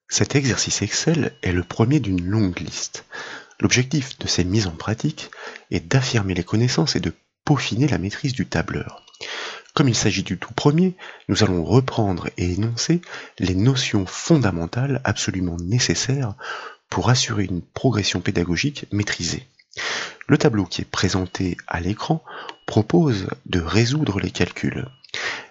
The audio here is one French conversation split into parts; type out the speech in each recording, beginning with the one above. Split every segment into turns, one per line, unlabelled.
Cet exercice Excel est le premier d'une longue liste. L'objectif de ces mises en pratique est d'affirmer les connaissances et de peaufiner la maîtrise du tableur. Comme il s'agit du tout premier, nous allons reprendre et énoncer les notions fondamentales absolument nécessaires pour assurer une progression pédagogique maîtrisée. Le tableau qui est présenté à l'écran propose de résoudre les calculs.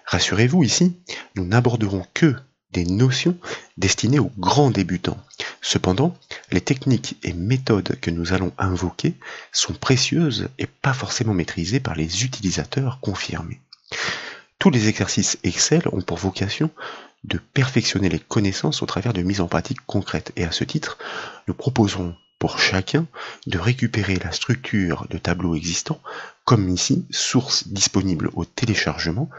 Rassurez-vous, ici, nous n'aborderons que des notions destinées aux grands débutants. Cependant, les techniques et méthodes que nous allons invoquer sont précieuses et pas forcément maîtrisées par les utilisateurs confirmés. Tous les exercices Excel ont pour vocation de perfectionner les connaissances au travers de mises en pratique concrètes. Et à ce titre, nous proposerons pour chacun de récupérer la structure de tableau existant, comme ici, source disponible au téléchargement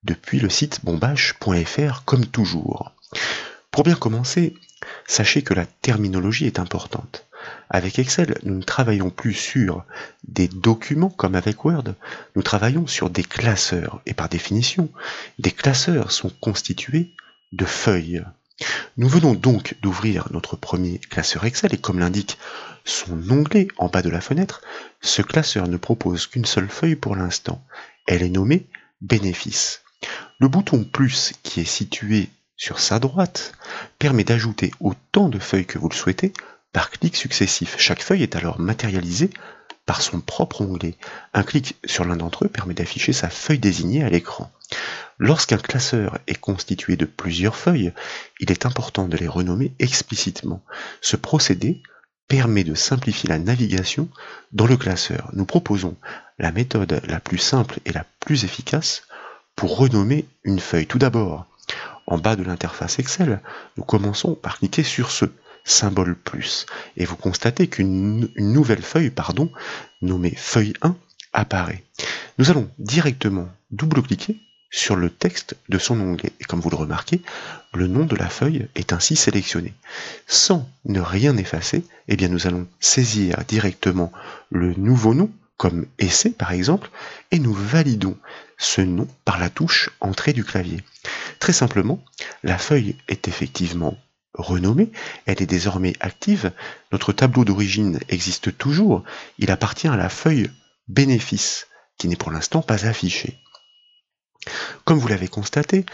depuis le site bombache.fr comme toujours. Pour bien commencer, sachez que la terminologie est importante. Avec Excel, nous ne travaillons plus sur des documents comme avec Word, nous travaillons sur des classeurs. Et par définition, des classeurs sont constitués de feuilles. Nous venons donc d'ouvrir notre premier classeur Excel et comme l'indique son onglet en bas de la fenêtre, ce classeur ne propose qu'une seule feuille pour l'instant. Elle est nommée Bénéfices. Le bouton plus qui est situé sur sa droite permet d'ajouter autant de feuilles que vous le souhaitez par clic successif. Chaque feuille est alors matérialisée par son propre onglet. Un clic sur l'un d'entre eux permet d'afficher sa feuille désignée à l'écran. Lorsqu'un classeur est constitué de plusieurs feuilles, il est important de les renommer explicitement. Ce procédé permet de simplifier la navigation dans le classeur. Nous proposons la méthode la plus simple et la plus efficace pour renommer une feuille. Tout d'abord, en bas de l'interface Excel, nous commençons par cliquer sur ce symbole plus et vous constatez qu'une nouvelle feuille, nommée feuille 1, apparaît. Nous allons directement double-cliquer sur le texte de son onglet et comme vous le remarquez, le nom de la feuille est ainsi sélectionné. Sans ne rien effacer, nous allons saisir directement le nouveau nom, comme essai par exemple, et nous validons ce nom par la touche entrée du clavier. Très simplement, la feuille est effectivement renommée, elle est désormais active, notre tableau d'origine existe toujours, il appartient à la feuille bénéfice, qui n'est pour l'instant pas affichée. Comme vous l'avez constaté,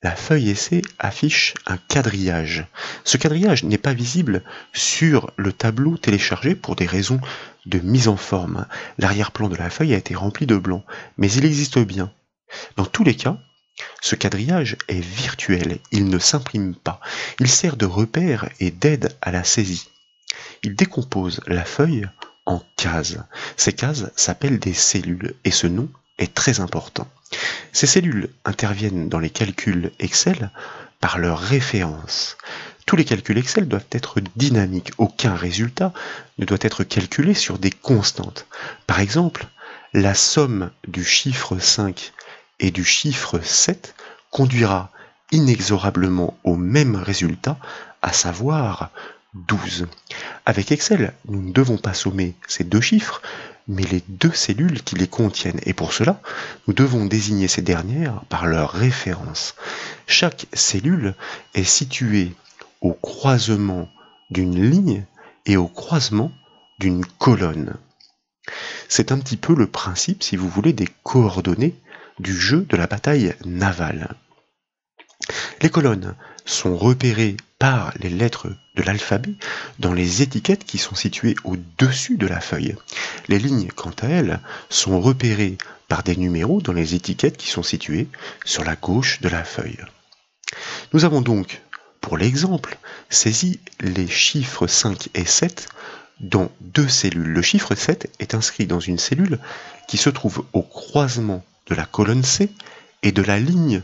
la feuille essai affiche un quadrillage. Ce quadrillage n'est pas visible sur le tableau téléchargé pour des raisons de mise en forme. L'arrière-plan de la feuille a été rempli de blanc, mais il existe bien. Dans tous les cas, ce quadrillage est virtuel, il ne s'imprime pas. Il sert de repère et d'aide à la saisie. Il décompose la feuille en cases. Ces cases s'appellent des cellules et ce nom est très important. Ces cellules interviennent dans les calculs Excel par leur référence. Tous les calculs Excel doivent être dynamiques. Aucun résultat ne doit être calculé sur des constantes. Par exemple, la somme du chiffre 5 et du chiffre 7 conduira inexorablement au même résultat, à savoir 12. Avec Excel, nous ne devons pas sommer ces deux chiffres, mais les deux cellules qui les contiennent. Et pour cela, nous devons désigner ces dernières par leur référence. Chaque cellule est située au croisement d'une ligne et au croisement d'une colonne. C'est un petit peu le principe, si vous voulez, des coordonnées du jeu de la bataille navale. Les colonnes sont repérées par les lettres de l'alphabet dans les étiquettes qui sont situées au-dessus de la feuille. Les lignes, quant à elles, sont repérées par des numéros dans les étiquettes qui sont situées sur la gauche de la feuille. Nous avons donc, pour l'exemple, saisi les chiffres 5 et 7 dans deux cellules. Le chiffre 7 est inscrit dans une cellule qui se trouve au croisement de la colonne C et de la ligne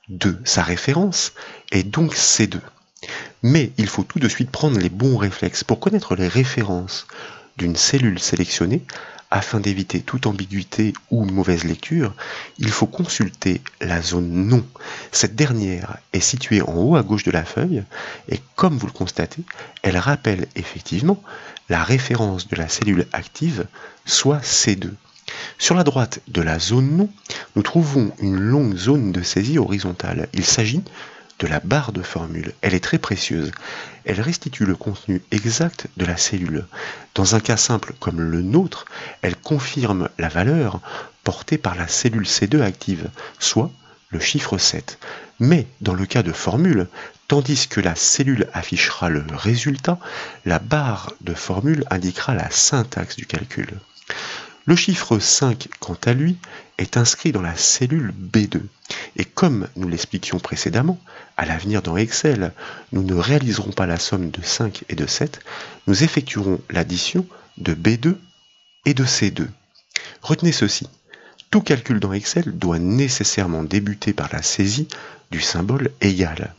2. Sa référence est donc C2. Mais il faut tout de suite prendre les bons réflexes pour connaître les références d'une cellule sélectionnée. Afin d'éviter toute ambiguïté ou mauvaise lecture, il faut consulter la zone nom. Cette dernière est située en haut à gauche de la feuille et comme vous le constatez, elle rappelle effectivement la référence de la cellule active, soit C2. Sur la droite de la zone nom, nous trouvons une longue zone de saisie horizontale. Il s'agit de la barre de formule. Elle est très précieuse. Elle restitue le contenu exact de la cellule. Dans un cas simple comme le nôtre, elle confirme la valeur portée par la cellule C2 active, soit le chiffre 7. Mais dans le cas de formule, tandis que la cellule affichera le résultat, la barre de formule indiquera la syntaxe du calcul. Le chiffre 5, quant à lui, est inscrit dans la cellule B2. Et comme nous l'expliquions précédemment, à l'avenir dans Excel, nous ne réaliserons pas la somme de 5 et de 7, nous effectuerons l'addition de B2 et de C2. Retenez ceci, tout calcul dans Excel doit nécessairement débuter par la saisie du symbole égal.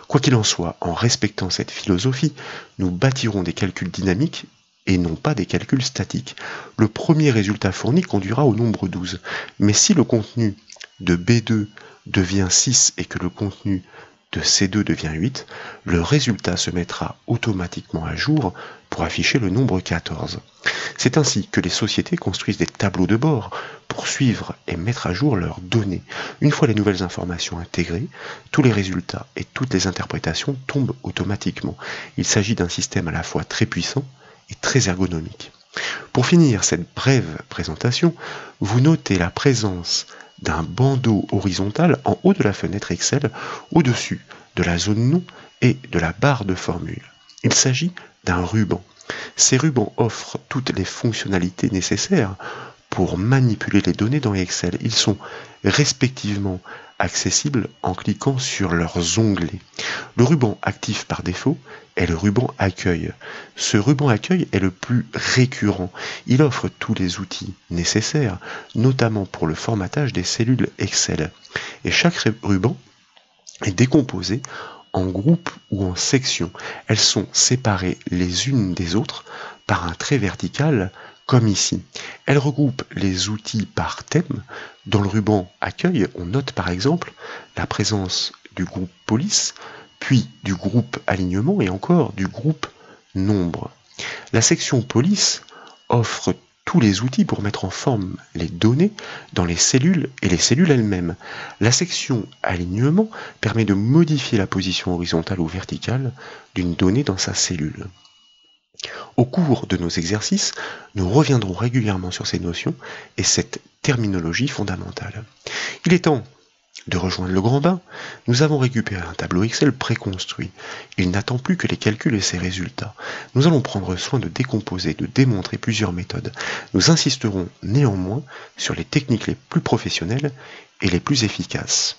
Quoi qu'il en soit, en respectant cette philosophie, nous bâtirons des calculs dynamiques et non pas des calculs statiques. Le premier résultat fourni conduira au nombre 12. Mais si le contenu de B2 devient 6 et que le contenu de C2 devient 8, le résultat se mettra automatiquement à jour pour afficher le nombre 14. C'est ainsi que les sociétés construisent des tableaux de bord pour suivre et mettre à jour leurs données. Une fois les nouvelles informations intégrées, tous les résultats et toutes les interprétations tombent automatiquement. Il s'agit d'un système à la fois très puissant et très ergonomique. Pour finir cette brève présentation, vous notez la présence d'un bandeau horizontal en haut de la fenêtre Excel, au-dessus de la zone nom et de la barre de formule. Il s'agit d'un ruban. Ces rubans offrent toutes les fonctionnalités nécessaires pour manipuler les données dans Excel. Ils sont respectivement accessibles en cliquant sur leurs onglets. Le ruban actif par défaut est le ruban accueil. Ce ruban accueil est le plus récurrent. Il offre tous les outils nécessaires, notamment pour le formatage des cellules Excel. Et chaque ruban est décomposé en groupes ou en sections. Elles sont séparées les unes des autres par un trait vertical, comme ici. Elles regroupent les outils par thème. Dans le ruban accueil, on note par exemple la présence du groupe police, puis du groupe alignement et encore du groupe nombre. La section police offre tous les outils pour mettre en forme les données dans les cellules et les cellules elles-mêmes. La section alignement permet de modifier la position horizontale ou verticale d'une donnée dans sa cellule. Au cours de nos exercices, nous reviendrons régulièrement sur ces notions et cette terminologie fondamentale. Il est temps de rejoindre le grand bain. Nous avons récupéré un tableau Excel préconstruit. Il n'attend plus que les calculs et ses résultats. Nous allons prendre soin de décomposer, de démontrer plusieurs méthodes. Nous insisterons néanmoins sur les techniques les plus professionnelles et les plus efficaces.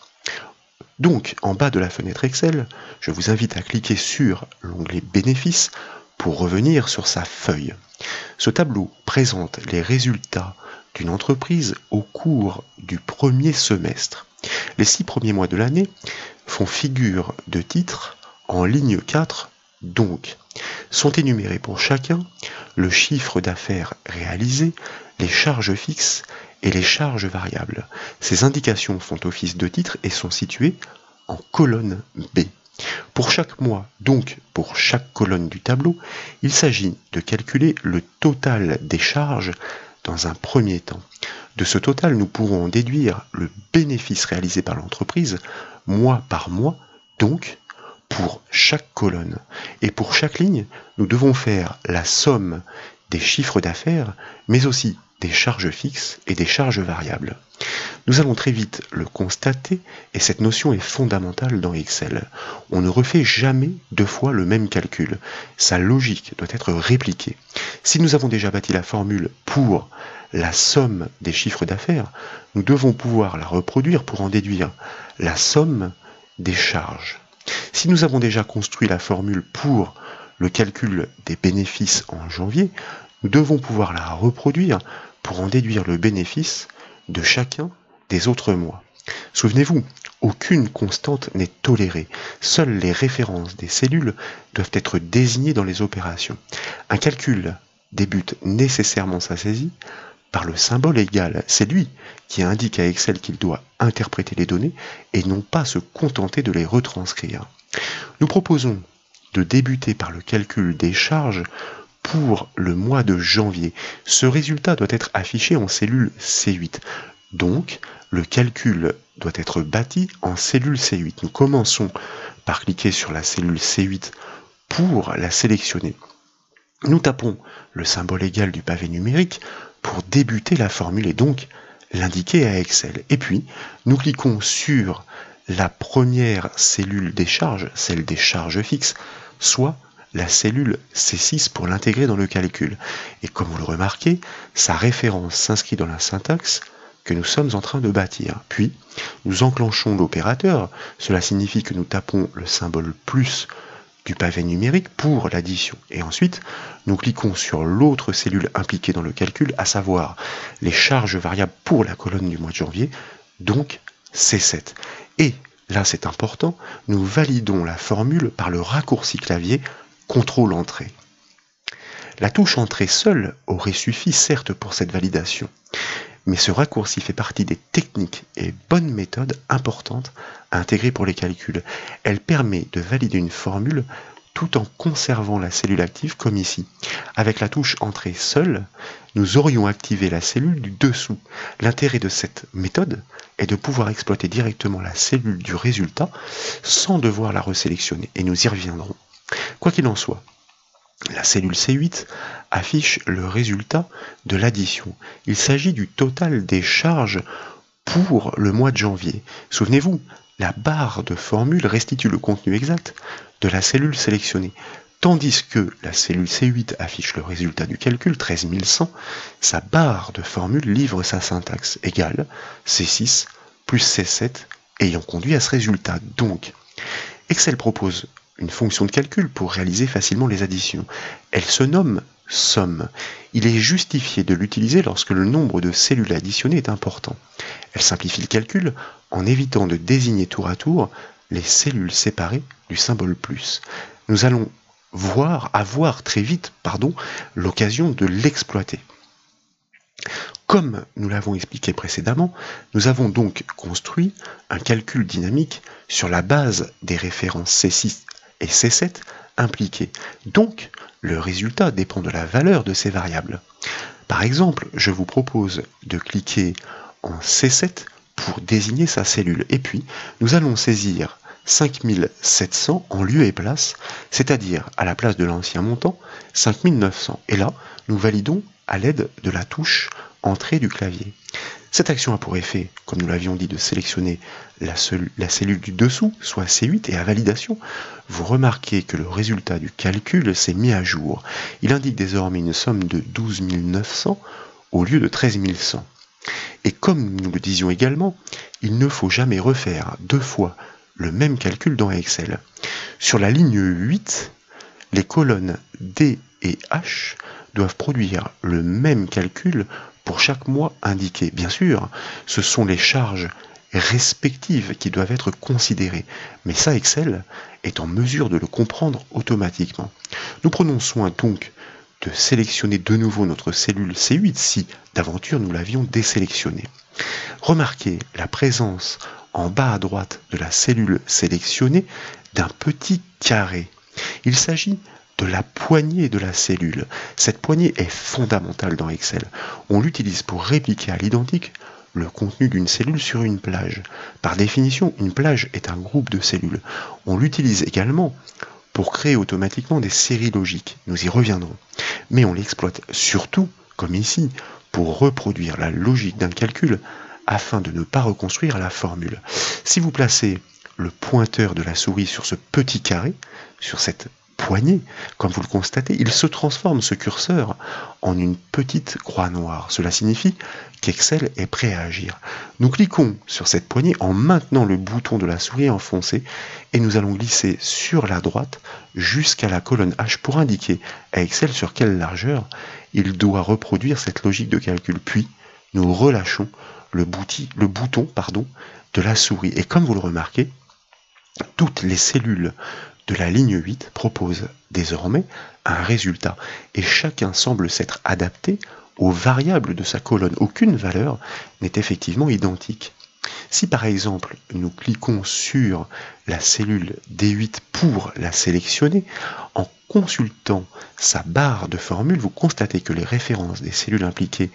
Donc, en bas de la fenêtre Excel, je vous invite à cliquer sur l'onglet Bénéfices pour revenir sur sa feuille. Ce tableau présente les résultats d'une entreprise au cours du premier semestre. Les 6 premiers mois de l'année font figure de titre en ligne 4, donc sont énumérés pour chacun le chiffre d'affaires réalisé, les charges fixes et les charges variables. Ces indications font office de titre et sont situées en colonne B. Pour chaque mois, donc pour chaque colonne du tableau, il s'agit de calculer le total des charges dans un premier temps. De ce total, nous pourrons en déduire le bénéfice réalisé par l'entreprise mois par mois, donc pour chaque colonne. Et pour chaque ligne, nous devons faire la somme des chiffres d'affaires, mais aussi des charges fixes et des charges variables. Nous allons très vite le constater, et cette notion est fondamentale dans Excel. On ne refait jamais 2 fois le même calcul. Sa logique doit être répliquée. Si nous avons déjà bâti la formule pour la somme des chiffres d'affaires, nous devons pouvoir la reproduire pour en déduire la somme des charges. Si nous avons déjà construit la formule pour le calcul des bénéfices en janvier, nous devons pouvoir la reproduire pour en déduire le bénéfice de chacun des autres mois. Souvenez-vous, aucune constante n'est tolérée. Seules les références des cellules doivent être désignées dans les opérations. Un calcul débute nécessairement sa saisie par le symbole égal. C'est lui qui indique à Excel qu'il doit interpréter les données et non pas se contenter de les retranscrire. Nous proposons de débuter par le calcul des charges pour le mois de janvier. Ce résultat doit être affiché en cellule C8. Donc, le calcul doit être bâti en cellule C8. Nous commençons par cliquer sur la cellule C8 pour la sélectionner. Nous tapons le symbole égal du pavé numérique pour débuter la formule et donc l'indiquer à Excel. Et puis, nous cliquons sur la première cellule des charges, celle des charges fixes, soit la cellule C6 pour l'intégrer dans le calcul. Et comme vous le remarquez, sa référence s'inscrit dans la syntaxe que nous sommes en train de bâtir. Puis, nous enclenchons l'opérateur. Cela signifie que nous tapons le symbole plus du pavé numérique pour l'addition. Et ensuite, nous cliquons sur l'autre cellule impliquée dans le calcul, à savoir les charges variables pour la colonne du mois de janvier, donc C7. Et, là c'est important, nous validons la formule par le raccourci clavier CTRL-Entrée. La touche Entrée seule aurait suffi certes pour cette validation, mais ce raccourci fait partie des techniques et bonnes méthodes importantes à intégrer pour les calculs. Elle permet de valider une formule tout en conservant la cellule active comme ici. Avec la touche Entrée seule, nous aurions activé la cellule du dessous. L'intérêt de cette méthode est de pouvoir exploiter directement la cellule du résultat sans devoir la resélectionner, et nous y reviendrons. Quoi qu'il en soit, la cellule C8 affiche le résultat de l'addition. Il s'agit du total des charges pour le mois de janvier. Souvenez-vous, la barre de formule restitue le contenu exact de la cellule sélectionnée. Tandis que la cellule C8 affiche le résultat du calcul, 13 100, sa barre de formule livre sa syntaxe égale C6 plus C7 ayant conduit à ce résultat. Donc, Excel propose une fonction de calcul pour réaliser facilement les additions. Elle se nomme somme. Il est justifié de l'utiliser lorsque le nombre de cellules additionnées est important. Elle simplifie le calcul en évitant de désigner tour à tour les cellules séparées du symbole plus. Nous allons avoir très vite l'occasion de l'exploiter. Comme nous l'avons expliqué précédemment, nous avons donc construit un calcul dynamique sur la base des références C6 et C7 impliquées. Donc, le résultat dépend de la valeur de ces variables. Par exemple, je vous propose de cliquer en C7 pour désigner sa cellule. Et puis, nous allons saisir 5700 en lieu et place, c'est-à-dire à la place de l'ancien montant, 5900. Et là, nous validons à l'aide de la touche Entrée du clavier. Cette action a pour effet, comme nous l'avions dit, de sélectionner la cellule du dessous, soit C8, et à validation, vous remarquez que le résultat du calcul s'est mis à jour. Il indique désormais une somme de 12 900 au lieu de 13 100. Et comme nous le disions également, il ne faut jamais refaire deux fois le même calcul dans Excel. Sur la ligne 8, les colonnes D et H doivent produire le même calcul pour chaque mois indiqué. Bien sûr, ce sont les charges respectives qui doivent être considérées, mais ça, Excel est en mesure de le comprendre automatiquement. Nous prenons soin donc de sélectionner de nouveau notre cellule C8 si d'aventure nous l'avions désélectionnée. Remarquez la présence en bas à droite de la cellule sélectionnée d'un petit carré. Il s'agit de la poignée de la cellule. Cette poignée est fondamentale dans Excel. On l'utilise pour répliquer à l'identique le contenu d'une cellule sur une plage. Par définition, une plage est un groupe de cellules. On l'utilise également pour créer automatiquement des séries logiques. Nous y reviendrons. Mais on l'exploite surtout, comme ici, pour reproduire la logique d'un calcul afin de ne pas reconstruire la formule. Si vous placez le pointeur de la souris sur ce petit carré, sur cette poignée, comme vous le constatez, il se transforme, ce curseur, en une petite croix noire. Cela signifie qu'Excel est prêt à agir. Nous cliquons sur cette poignée en maintenant le bouton de la souris enfoncé et nous allons glisser sur la droite jusqu'à la colonne H pour indiquer à Excel sur quelle largeur il doit reproduire cette logique de calcul. Puis, nous relâchons le bouton de la souris. Et comme vous le remarquez, toutes les cellules de la ligne 8 proposent désormais un résultat et chacun semble s'être adapté aux variables de sa colonne. Aucune valeur n'est effectivement identique. Si par exemple nous cliquons sur la cellule D8 pour la sélectionner, en consultant sa barre de formule, vous constatez que les références des cellules impliquées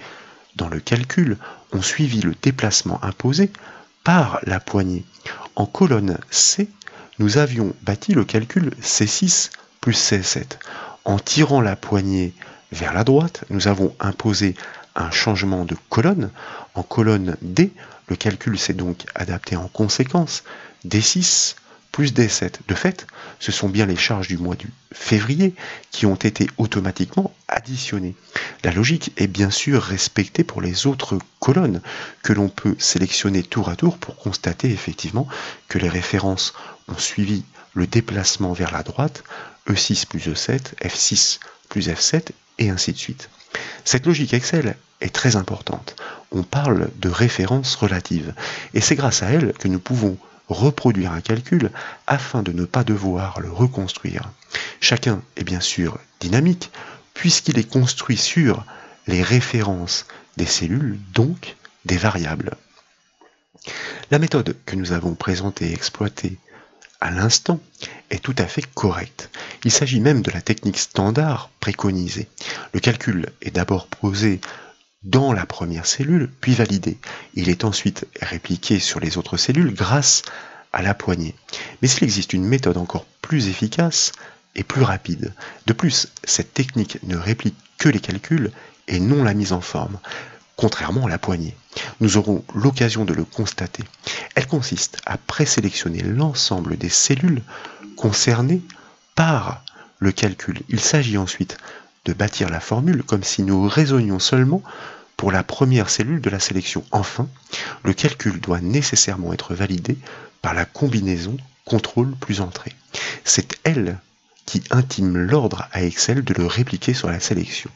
dans le calcul ont suivi le déplacement imposé par la poignée. En colonne C, nous avions bâti le calcul C6 plus C7. En tirant la poignée vers la droite, nous avons imposé un changement de colonne. En colonne D, le calcul s'est donc adapté en conséquence. D6 plus D7. De fait, ce sont bien les charges du mois de février qui ont été automatiquement additionnées. La logique est bien sûr respectée pour les autres colonnes que l'on peut sélectionner tour à tour pour constater effectivement que les références ont suivi le déplacement vers la droite, E6 plus E7, F6 plus F7, et ainsi de suite. Cette logique Excel est très importante. On parle de référence relative, et c'est grâce à elle que nous pouvons reproduire un calcul afin de ne pas devoir le reconstruire. Chacun est bien sûr dynamique, puisqu'il est construit sur les références des cellules, donc des variables. La méthode que nous avons présentée et exploitée à l'instant est tout à fait correcte. Il s'agit même de la technique standard préconisée. Le calcul est d'abord posé dans la première cellule, puis validé. Il est ensuite répliqué sur les autres cellules grâce à la poignée. Mais il existe une méthode encore plus efficace et plus rapide. De plus, cette technique ne réplique que les calculs et non la mise en forme, contrairement à la poignée. Nous aurons l'occasion de le constater. Elle consiste à présélectionner l'ensemble des cellules concernées par le calcul. Il s'agit ensuite de bâtir la formule comme si nous raisonnions seulement pour la première cellule de la sélection. Enfin, le calcul doit nécessairement être validé par la combinaison contrôle plus entrée. C'est elle qui intime l'ordre à Excel de le répliquer sur la sélection.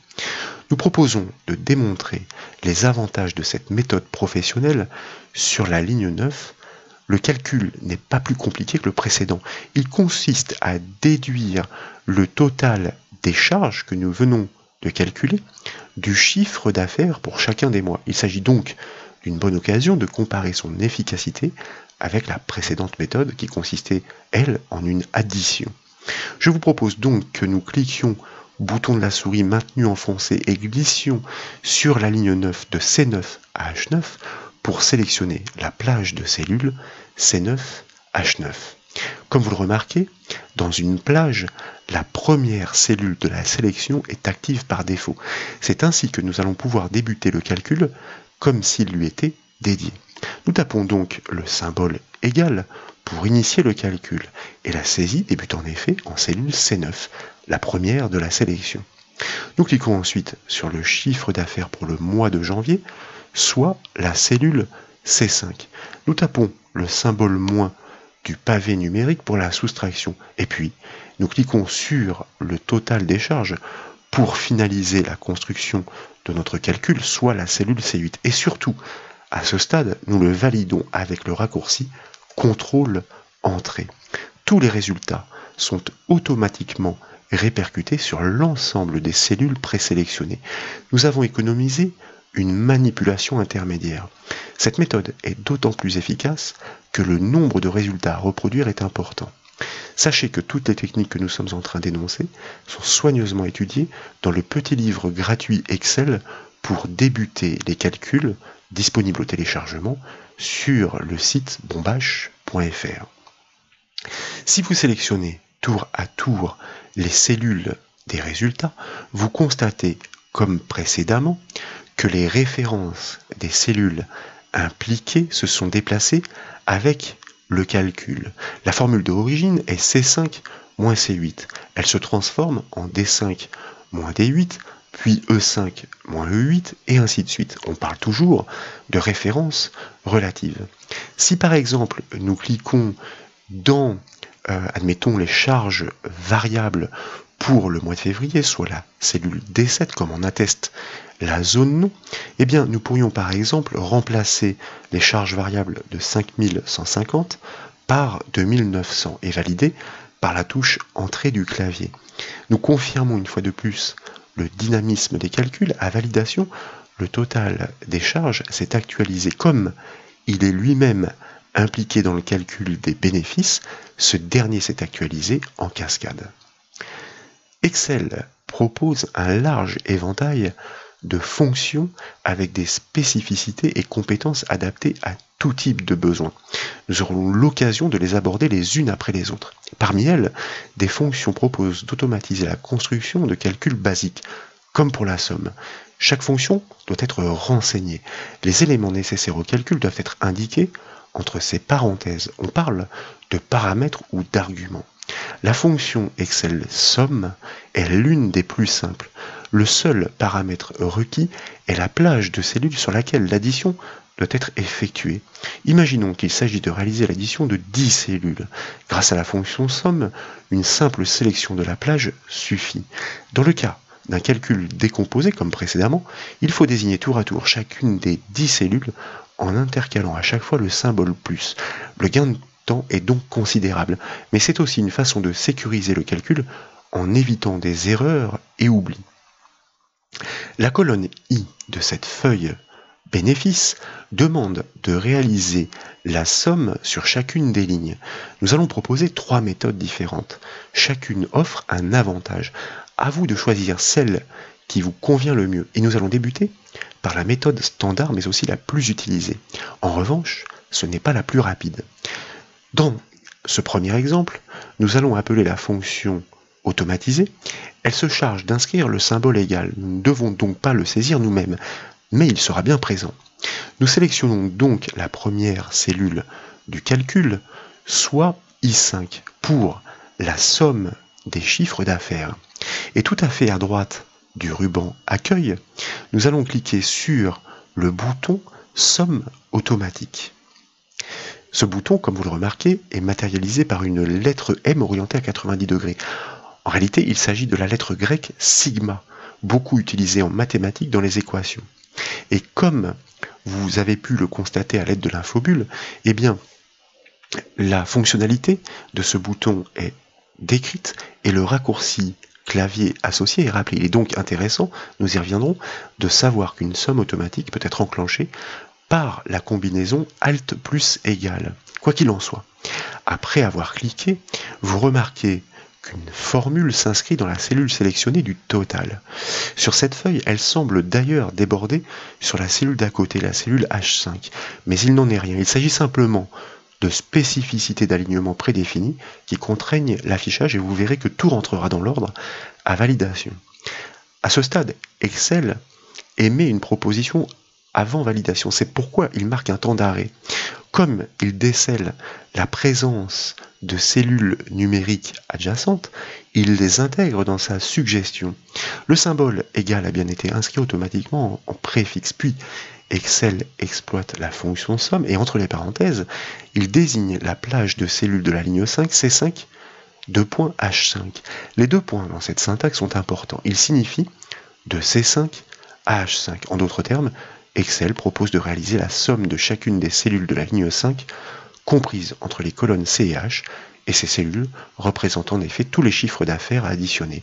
Nous proposons de démontrer les avantages de cette méthode professionnelle sur la ligne 9. Le calcul n'est pas plus compliqué que le précédent. Il consiste à déduire le total des charges que nous venons de calculer du chiffre d'affaires pour chacun des mois. Il s'agit donc d'une bonne occasion de comparer son efficacité avec la précédente méthode qui consistait, elle, en une addition. Je vous propose donc que nous cliquions bouton de la souris maintenu enfoncé et glissions sur la ligne 9 de C9 à H9 pour sélectionner la plage de cellules C9, H9. Comme vous le remarquez, dans une plage, la première cellule de la sélection est active par défaut. C'est ainsi que nous allons pouvoir débuter le calcul comme s'il lui était dédié. Nous tapons donc le symbole égal pour initier le calcul, et la saisie débute en effet en cellule C9, la première de la sélection. Nous cliquons ensuite sur le chiffre d'affaires pour le mois de janvier, soit la cellule C5. Nous tapons le symbole moins du pavé numérique pour la soustraction, et puis nous cliquons sur le total des charges pour finaliser la construction de notre calcul, soit la cellule C8. Et surtout, à ce stade, nous le validons avec le raccourci contrôle entrée. Tous les résultats sont automatiquement répercutés sur l'ensemble des cellules présélectionnées. Nous avons économisé une manipulation intermédiaire. Cette méthode est d'autant plus efficace que le nombre de résultats à reproduire est important. Sachez que toutes les techniques que nous sommes en train d'énoncer sont soigneusement étudiées dans le petit livre gratuit Excel pour débuter les calculs, disponible au téléchargement sur le site bombache.fr. Si vous sélectionnez tour à tour les cellules des résultats, vous constatez, comme précédemment, que les références des cellules impliquées se sont déplacées avec le calcul. La formule d'origine est C5 moins C8. Elle se transforme en D5 moins D8, puis E5 moins E8, et ainsi de suite. On parle toujours de référence relative. Si par exemple nous cliquons dans, admettons, les charges variables pour le mois de février, soit la cellule D7, comme en atteste la zone nom, eh bien nous pourrions par exemple remplacer les charges variables de 5150 par 2900 et valider par la touche entrée du clavier. Nous confirmons une fois de plus le dynamisme des calculs. À validation, le total des charges s'est actualisé. Comme il est lui-même impliqué dans le calcul des bénéfices, ce dernier s'est actualisé en cascade. Excel propose un large éventail de fonctions avec des spécificités et compétences adaptées à tout type de besoin. Nous aurons l'occasion de les aborder les unes après les autres. Parmi elles, des fonctions proposent d'automatiser la construction de calculs basiques, comme pour la somme. Chaque fonction doit être renseignée. Les éléments nécessaires au calcul doivent être indiqués entre ces parenthèses. On parle de paramètres ou d'arguments. La fonction Excel somme est l'une des plus simples. Le seul paramètre requis est la plage de cellules sur laquelle l'addition doit être effectuée. Imaginons qu'il s'agit de réaliser l'addition de 10 cellules. Grâce à la fonction somme, une simple sélection de la plage suffit. Dans le cas d'un calcul décomposé comme précédemment, il faut désigner tour à tour chacune des 10 cellules en intercalant à chaque fois le symbole plus. Le gain de temps est donc considérable, mais c'est aussi une façon de sécuriser le calcul en évitant des erreurs et oublis. La colonne I de cette feuille bénéfice demande de réaliser la somme sur chacune des lignes. Nous allons proposer 3 méthodes différentes. Chacune offre un avantage. À vous de choisir celle qui vous convient le mieux. Et nous allons débuter par la méthode standard, mais aussi la plus utilisée. En revanche, ce n'est pas la plus rapide. Dans ce premier exemple, nous allons appeler la fonction automatisée. Elle se charge d'inscrire le symbole égal. Nous ne devons donc pas le saisir nous-mêmes, mais il sera bien présent. Nous sélectionnons donc la première cellule du calcul, soit I5, pour la somme des chiffres d'affaires. Et tout à fait à droite du ruban Accueil, nous allons cliquer sur le bouton Somme automatique. Ce bouton, comme vous le remarquez, est matérialisé par une lettre M orientée à 90 degrés. En réalité, il s'agit de la lettre grecque sigma, beaucoup utilisée en mathématiques dans les équations. Et comme vous avez pu le constater à l'aide de l'infobulle, eh bien, la fonctionnalité de ce bouton est décrite et le raccourci clavier associé est rappelé. Il est donc intéressant, nous y reviendrons, de savoir qu'une somme automatique peut être enclenchée par la combinaison Alt plus égal. Quoi qu'il en soit, après avoir cliqué, vous remarquez qu'une formule s'inscrit dans la cellule sélectionnée du total. Sur cette feuille, elle semble d'ailleurs déborder sur la cellule d'à côté, la cellule H5. Mais il n'en est rien. Il s'agit simplement de spécificités d'alignement prédéfinies qui contraignent l'affichage et vous verrez que tout rentrera dans l'ordre à validation. À ce stade, Excel émet une proposition avant validation. C'est pourquoi il marque un temps d'arrêt. Comme il décèle la présence de cellules numériques adjacentes, il les intègre dans sa suggestion. Le symbole égal a bien été inscrit automatiquement en préfixe, puis Excel exploite la fonction somme et entre les parenthèses, il désigne la plage de cellules de la ligne 5, C5, H5. Les deux points dans cette syntaxe sont importants. Ils signifient de C5 à H5. En d'autres termes, Excel propose de réaliser la somme de chacune des cellules de la ligne 5 comprises entre les colonnes C et H, et ces cellules représentent en effet tous les chiffres d'affaires à additionner.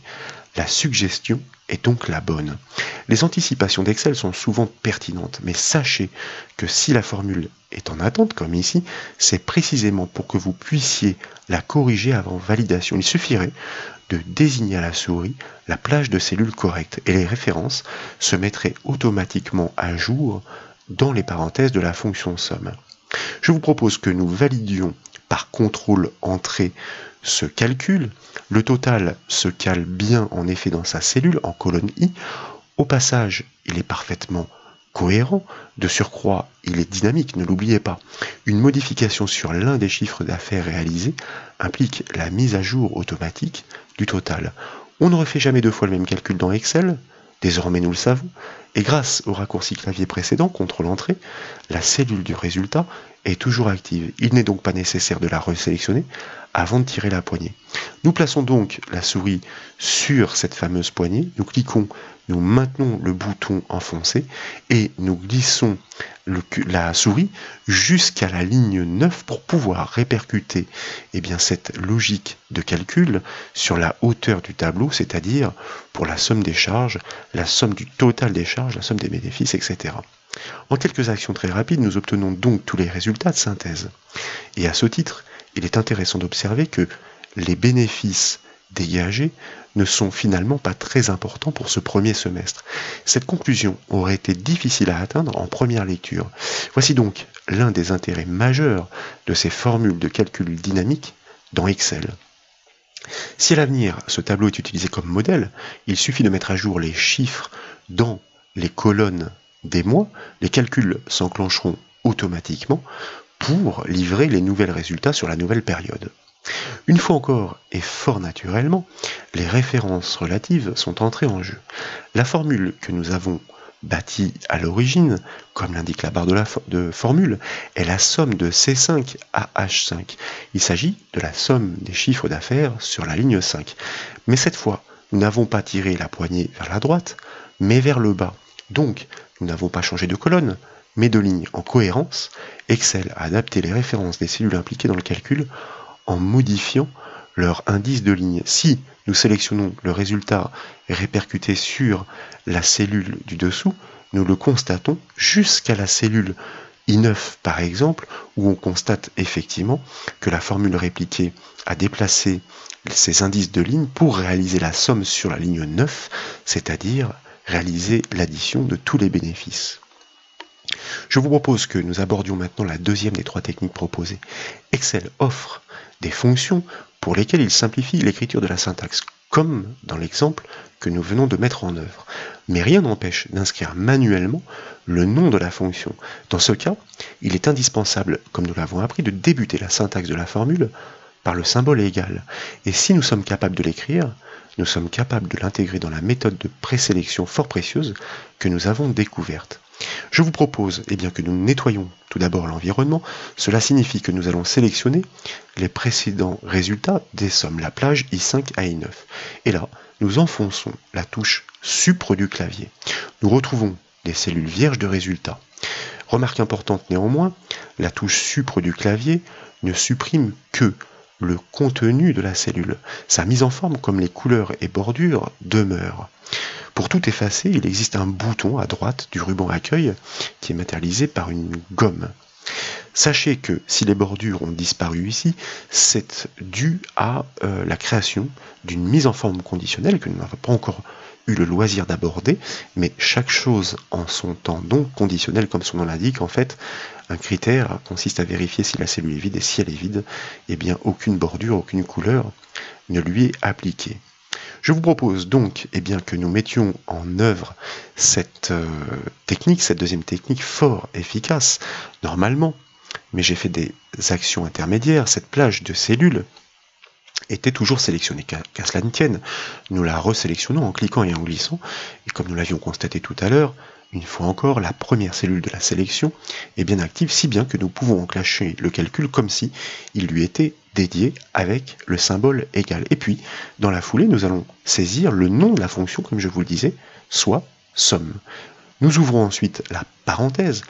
La suggestion est donc la bonne. Les anticipations d'Excel sont souvent pertinentes, mais sachez que si la formule est en attente, comme ici, c'est précisément pour que vous puissiez la corriger avant validation. Il suffirait de désigner à la souris la plage de cellules correcte et les références se mettraient automatiquement à jour dans les parenthèses de la fonction somme. Je vous propose que nous validions par contrôle entrée ce calcul. Le total se cale bien en effet dans sa cellule en colonne I. Au passage, il est parfaitement cohérent. De surcroît, il est dynamique, ne l'oubliez pas. Une modification sur l'un des chiffres d'affaires réalisés implique la mise à jour automatique du total. On ne refait jamais deux fois le même calcul dans Excel, désormais nous le savons, et grâce au raccourci clavier précédent, contrôle-entrée, la cellule du résultat est toujours active. Il n'est donc pas nécessaire de la resélectionner avant de tirer la poignée. Nous plaçons donc la souris sur cette fameuse poignée, nous cliquons, nous maintenons le bouton enfoncé et nous glissons la souris jusqu'à la ligne 9 pour pouvoir répercuter cette logique de calcul sur la hauteur du tableau, c'est-à-dire pour la somme des charges, la somme du total des charges, la somme des bénéfices, etc. En quelques actions très rapides, nous obtenons donc tous les résultats de synthèse. Et à ce titre, il est intéressant d'observer que les bénéfices dégagés ne sont finalement pas très importants pour ce premier semestre. Cette conclusion aurait été difficile à atteindre en première lecture. Voici donc l'un des intérêts majeurs de ces formules de calcul dynamique dans Excel. Si à l'avenir ce tableau est utilisé comme modèle, il suffit de mettre à jour les chiffres dans les colonnes des mois, les calculs s'enclencheront automatiquement pour livrer les nouveaux résultats sur la nouvelle période. Une fois encore, et fort naturellement, les références relatives sont entrées en jeu. La formule que nous avons bâtie à l'origine, comme l'indique la barre de formule, est la somme de C5 à H5. Il s'agit de la somme des chiffres d'affaires sur la ligne 5. Mais cette fois, nous n'avons pas tiré la poignée vers la droite, mais vers le bas. Donc, nous n'avons pas changé de colonne, mais de ligne. En cohérence, Excel a adapté les références des cellules impliquées dans le calcul en modifiant leur indice de ligne. Si nous sélectionnons le résultat répercuté sur la cellule du dessous, nous le constatons jusqu'à la cellule I9 par exemple, où on constate effectivement que la formule répliquée a déplacé ses indices de ligne pour réaliser la somme sur la ligne 9, c'est-à-dire réaliser l'addition de tous les bénéfices. Je vous propose que nous abordions maintenant la deuxième des trois techniques proposées. Excel offre des fonctions pour lesquelles il simplifie l'écriture de la syntaxe, comme dans l'exemple que nous venons de mettre en œuvre. Mais rien n'empêche d'inscrire manuellement le nom de la fonction. Dans ce cas, il est indispensable, comme nous l'avons appris, de débuter la syntaxe de la formule par le symbole égal. Et si nous sommes capables de l'écrire, nous sommes capables de l'intégrer dans la méthode de présélection fort précieuse que nous avons découverte. Je vous propose que nous nettoyions tout d'abord l'environnement. Cela signifie que nous allons sélectionner les précédents résultats des sommes, la plage I5 à I9. Et là, nous enfonçons la touche Supre du clavier. Nous retrouvons des cellules vierges de résultats. Remarque importante néanmoins, la touche Supre du clavier ne supprime que le contenu de la cellule. Sa mise en forme, comme les couleurs et bordures, demeure. Pour tout effacer, il existe un bouton à droite du ruban accueil qui est matérialisé par une gomme. Sachez que si les bordures ont disparu ici, c'est dû à la création d'une mise en forme conditionnelle que nous n'avons pas encore eu le loisir d'aborder, mais chaque chose en son temps, donc conditionnel comme son nom l'indique. En fait, un critère consiste à vérifier si la cellule est vide, et si elle est vide, aucune bordure, aucune couleur ne lui est appliquée. Je vous propose donc que nous mettions en œuvre cette technique, cette deuxième technique fort efficace, normalement, mais j'ai fait des actions intermédiaires. Cette plage de cellules était toujours sélectionnée, qu'à cela ne tienne. Nous la resélectionnons en cliquant et en glissant, et comme nous l'avions constaté tout à l'heure, une fois encore, la première cellule de la sélection est bien active, si bien que nous pouvons enclencher le calcul comme si il lui était dédié avec le symbole égal. Et puis, dans la foulée, nous allons saisir le nom de la fonction, comme je vous le disais, soit somme. Nous ouvrons ensuite la parenthèse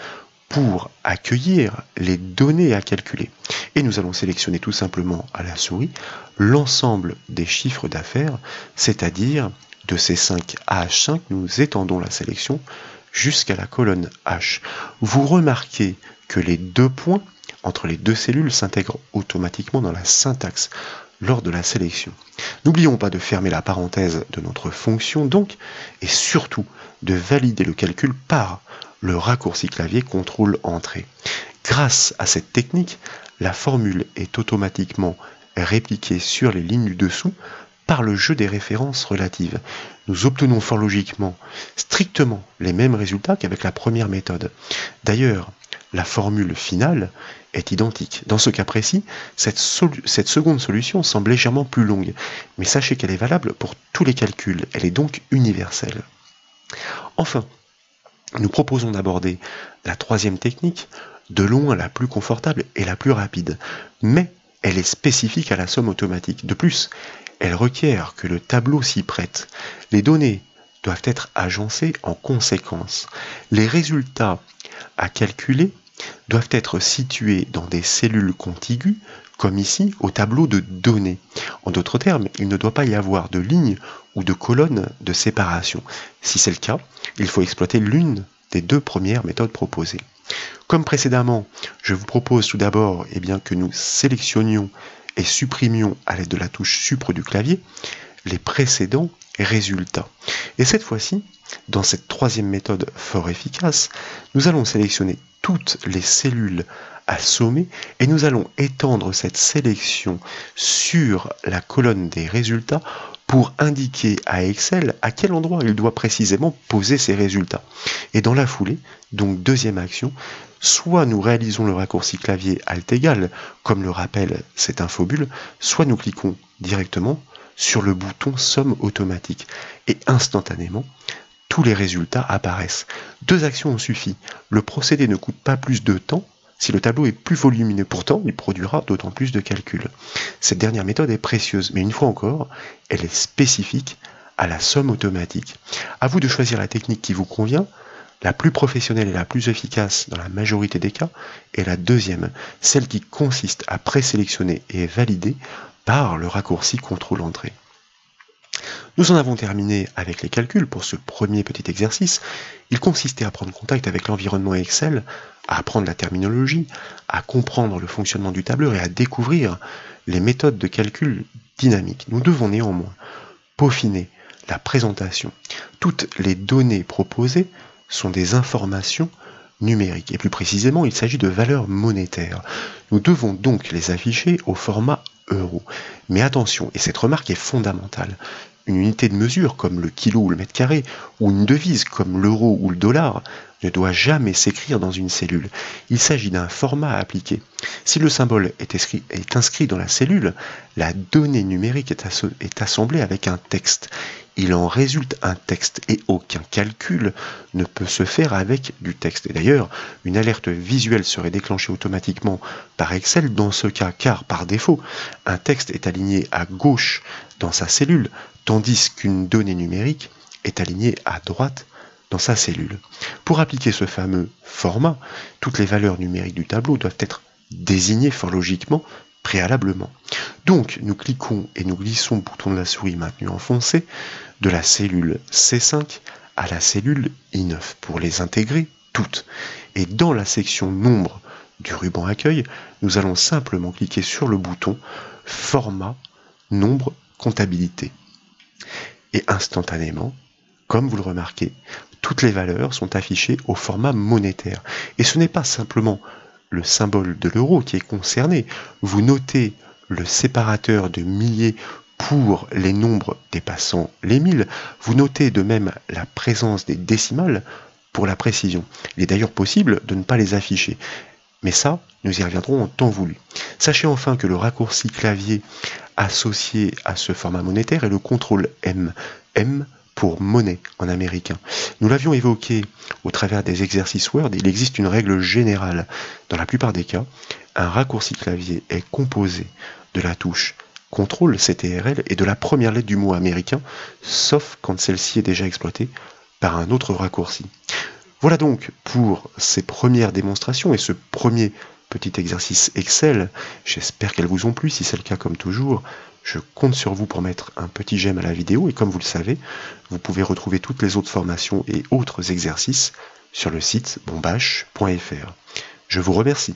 pour accueillir les données à calculer. Et nous allons sélectionner tout simplement à la souris l'ensemble des chiffres d'affaires, c'est-à-dire de C5 à H5, nous étendons la sélection jusqu'à la colonne H. Vous remarquez que les deux points entre les deux cellules s'intègrent automatiquement dans la syntaxe lors de la sélection. N'oublions pas de fermer la parenthèse de notre fonction donc, et surtout de valider le calcul par le raccourci clavier CTRL-Entrée. Grâce à cette technique, la formule est automatiquement répliquée sur les lignes du dessous par le jeu des références relatives. Nous obtenons fort logiquement strictement les mêmes résultats qu'avec la première méthode. D'ailleurs, la formule finale est identique. Dans ce cas précis, cette seconde solution semble légèrement plus longue, mais sachez qu'elle est valable pour tous les calculs, elle est donc universelle. Enfin, nous proposons d'aborder la troisième technique, de loin la plus confortable et la plus rapide, mais elle est spécifique à la somme automatique. De plus, elle requiert que le tableau s'y prête. Les données doivent être agencées en conséquence. Les résultats à calculer doivent être situés dans des cellules contiguës, comme ici au tableau de données. En d'autres termes, il ne doit pas y avoir de lignes ou de colonnes de séparation. Si c'est le cas, il faut exploiter l'une des deux premières méthodes proposées. Comme précédemment, je vous propose tout d'abord que nous sélectionnions et supprimions à l'aide de la touche Supre du clavier les précédents résultats. Et cette fois-ci, dans cette troisième méthode fort efficace, nous allons sélectionner toutes les cellules à sommer et nous allons étendre cette sélection sur la colonne des résultats pour indiquer à Excel à quel endroit il doit précisément poser ses résultats. Et dans la foulée, donc deuxième action, soit nous réalisons le raccourci clavier Alt égal, comme le rappelle cette infobule, soit nous cliquons directement sur le bouton Somme automatique. Et instantanément, tous les résultats apparaissent. Deux actions ont suffi. Le procédé ne coûte pas plus de temps. Si le tableau est plus volumineux, pourtant, il produira d'autant plus de calculs. Cette dernière méthode est précieuse, mais une fois encore, elle est spécifique à la somme automatique. À vous de choisir la technique qui vous convient. La plus professionnelle et la plus efficace dans la majorité des cas est la deuxième, celle qui consiste à présélectionner et valider par le raccourci CTRL-Entrée. Nous en avons terminé avec les calculs pour ce premier petit exercice. Il consistait à prendre contact avec l'environnement Excel, à apprendre la terminologie, à comprendre le fonctionnement du tableur et à découvrir les méthodes de calcul dynamiques. Nous devons néanmoins peaufiner la présentation. Toutes les données proposées sont des informations numériques, et plus précisément, il s'agit de valeurs monétaires. Nous devons donc les afficher au format euro. Mais attention, et cette remarque est fondamentale, une unité de mesure comme le kilo ou le mètre carré, ou une devise comme l'euro ou le dollar, ne doit jamais s'écrire dans une cellule. Il s'agit d'un format à appliquer. Si le symbole est inscrit dans la cellule, la donnée numérique est assemblée avec un texte. Il en résulte un texte et aucun calcul ne peut se faire avec du texte. Et d'ailleurs, une alerte visuelle serait déclenchée automatiquement par Excel dans ce cas, car par défaut, un texte est aligné à gauche dans sa cellule, tandis qu'une donnée numérique est alignée à droite dans sa cellule. Pour appliquer ce fameux format, toutes les valeurs numériques du tableau doivent être désignées fort logiquement préalablement. Donc, nous cliquons et nous glissons le bouton de la souris maintenu enfoncé de la cellule C5 à la cellule I9 pour les intégrer toutes. Et dans la section nombre du ruban accueil, nous allons simplement cliquer sur le bouton Format, Nombre, Comptabilité. Et instantanément, comme vous le remarquez, toutes les valeurs sont affichées au format monétaire. Et ce n'est pas simplement le symbole de l'euro qui est concerné. Vous notez le séparateur de milliers pour les nombres dépassant les 1000. Vous notez de même la présence des décimales pour la précision. Il est d'ailleurs possible de ne pas les afficher. Mais ça, nous y reviendrons en temps voulu. Sachez enfin que le raccourci clavier associé à ce format monétaire est le CTRL-M. M pour monnaie en américain. Nous l'avions évoqué au travers des exercices Word, il existe une règle générale. Dans la plupart des cas, un raccourci clavier est composé de la touche CTRL, CTRL et de la première lettre du mot américain, sauf quand celle-ci est déjà exploitée par un autre raccourci. Voilà donc pour ces premières démonstrations et ce premier petit exercice Excel. J'espère qu'elles vous ont plu. Si c'est le cas, comme toujours, je compte sur vous pour mettre un petit j'aime à la vidéo. Et comme vous le savez, vous pouvez retrouver toutes les autres formations et autres exercices sur le site bombache.fr. Je vous remercie.